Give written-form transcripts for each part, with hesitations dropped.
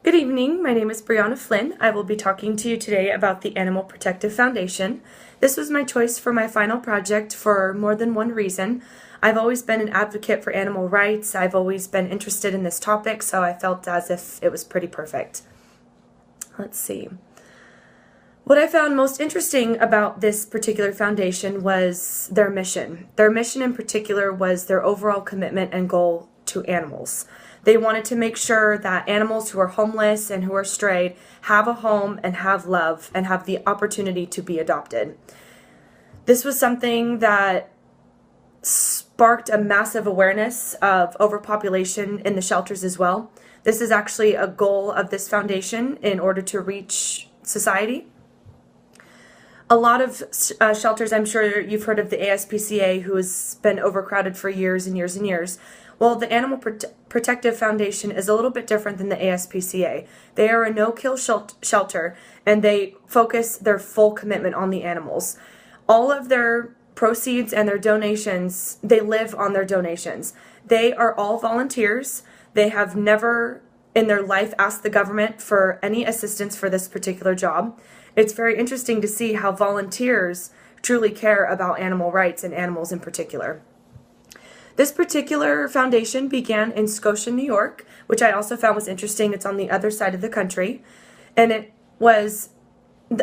Good evening, my name is Brianna Flynn. I will be talking to you today about the Animal Protective Foundation. This was my choice for my final project for more than one reason. I've always been an advocate for animal rights. I've always been interested in this topic, so I felt as if it was pretty perfect. Let's see. What I found most interesting about this particular foundation was their mission. Their mission in particular was their overall commitment and goal to animals. They wanted to make sure that animals who are homeless and who are strayed have a home and have love and have the opportunity to be adopted. This was something that sparked a massive awareness of overpopulation in the shelters as well. This is actually a goal of this foundation in order to reach society. A lot of shelters, I'm sure you've heard of the ASPCA, who has been overcrowded for years and years and years. Well, the Animal Protective Foundation is a little bit different than the ASPCA. They are a no-kill shelter, and they focus their full commitment on the animals. All of their proceeds and their donations, they live on their donations. They are all volunteers. They have never in their life asked the government for any assistance for this particular job. It's very interesting to see how volunteers truly care about animal rights and animals in particular. This particular foundation began in Scotia, New York, which I also found was interesting. It's on the other side of the country. And it was,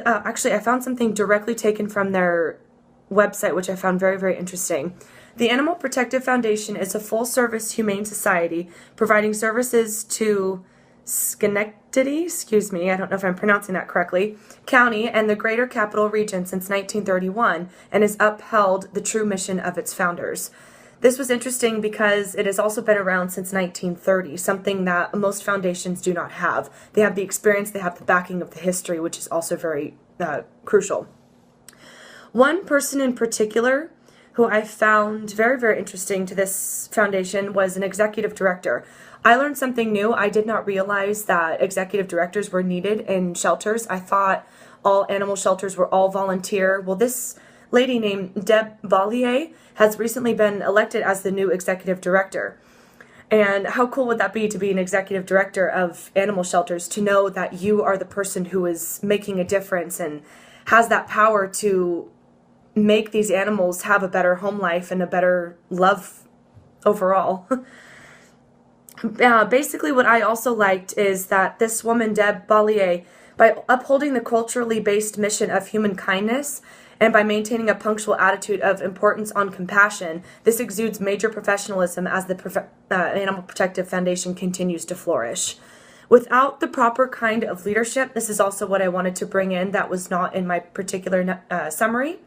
actually I found something directly taken from their website, which I found very, very interesting. The Animal Protective Foundation is a full-service humane society providing services to Schenectady, I don't know if I'm pronouncing that correctly, County and the Greater Capital Region since 1931 and has upheld the true mission of its founders. This was interesting because it has also been around since 1930, something that most foundations do not have. They have the experience, they have the backing of the history, which is also very crucial. One person in particular who I found very, very interesting to this foundation was an executive director. I learned something new. I did not realize that executive directors were needed in shelters. I thought all animal shelters were all volunteer. Well, this lady named Deb Vallier has recently been elected as the new executive director. And how cool would that be to be an executive director of animal shelters, to know that you are the person who is making a difference and has that power to make these animals have a better home life and a better love overall. Basically what I also liked is that this woman, Deb Vallier, by upholding the culturally based mission of human kindness and by maintaining a punctual attitude of importance on compassion, this exudes major professionalism as the Animal Protective Foundation continues to flourish. Without the proper kind of leadership, this is also what I wanted to bring in that was not in my particular summary,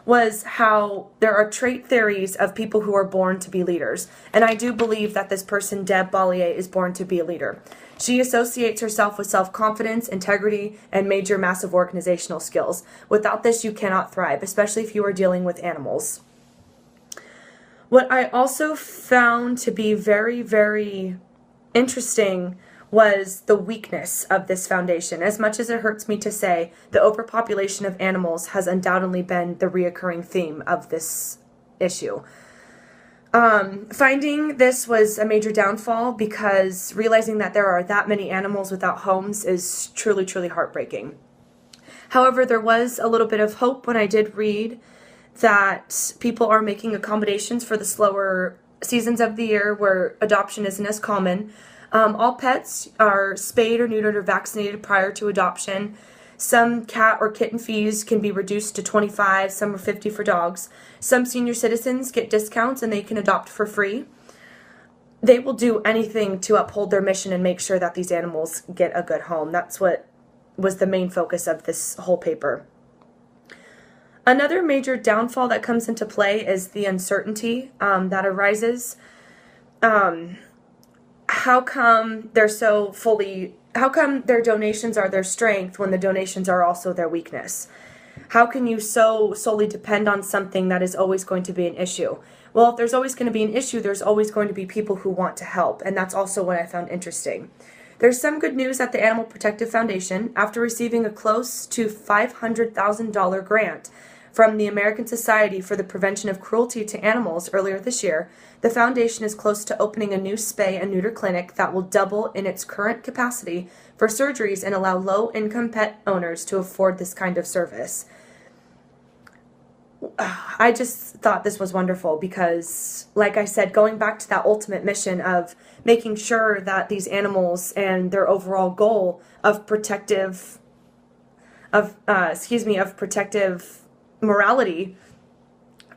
was how there are trait theories of people who are born to be leaders. And I do believe that this person, Deb Vallier, is born to be a leader. She associates herself with self-confidence, integrity, and major massive organizational skills. Without this, you cannot thrive, especially if you are dealing with animals. What I also found to be very, very interesting was the weakness of this foundation. As much as it hurts me to say, the overpopulation of animals has undoubtedly been the reoccurring theme of this issue. Finding this was a major downfall because realizing that there are that many animals without homes is truly, truly heartbreaking. However, there was a little bit of hope when I did read that people are making accommodations for the slower seasons of the year where adoption isn't as common. All pets are spayed or neutered or vaccinated prior to adoption. Some cat or kitten fees can be reduced to $25, some are $50 for dogs. Some senior citizens get discounts and they can adopt for free. They will do anything to uphold their mission and make sure that these animals get a good home. That's what was the main focus of this whole paper. Another major downfall that comes into play is the uncertainty that arises. How come their donations are their strength when the donations are also their weakness? How can you so solely depend on something that is always going to be an issue? Well, if there's always going to be an issue, there's always going to be people who want to help, and that's also what I found interesting. There's some good news at the Animal Protective Foundation. After receiving a close to $500,000 grant From the American Society for the Prevention of Cruelty to Animals earlier this year, the foundation is close to opening a new spay and neuter clinic that will double in its current capacity for surgeries and allow low-income pet owners to afford this kind of service. I just thought this was wonderful because, like I said, going back to that ultimate mission of making sure that these animals and their overall goal of protective morality,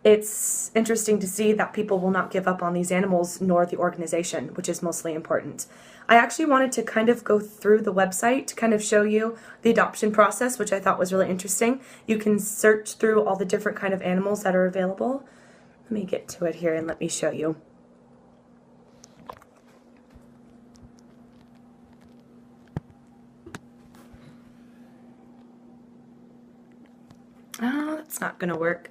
it's interesting to see that people will not give up on these animals nor the organization, which is mostly important. I actually wanted to kind of go through the website to kind of show you the adoption process, which I thought was really interesting. You can search through all the different kind of animals that are available. Let me get to it here and let me show you. Oh, that's not going to work.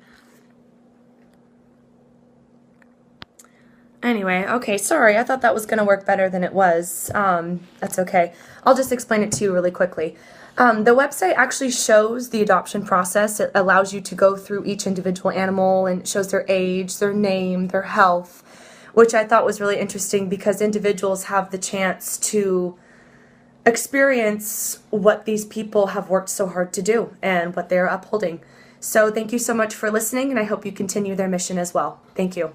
Anyway, okay, sorry, I thought that was going to work better than it was. That's okay. I'll just explain it to you really quickly. The website actually shows the adoption process. It allows you to go through each individual animal and it shows their age, their name, their health, which I thought was really interesting because individuals have the chance to experience what these people have worked so hard to do and what they're upholding. So thank you so much for listening, and I hope you continue their mission as well. Thank you.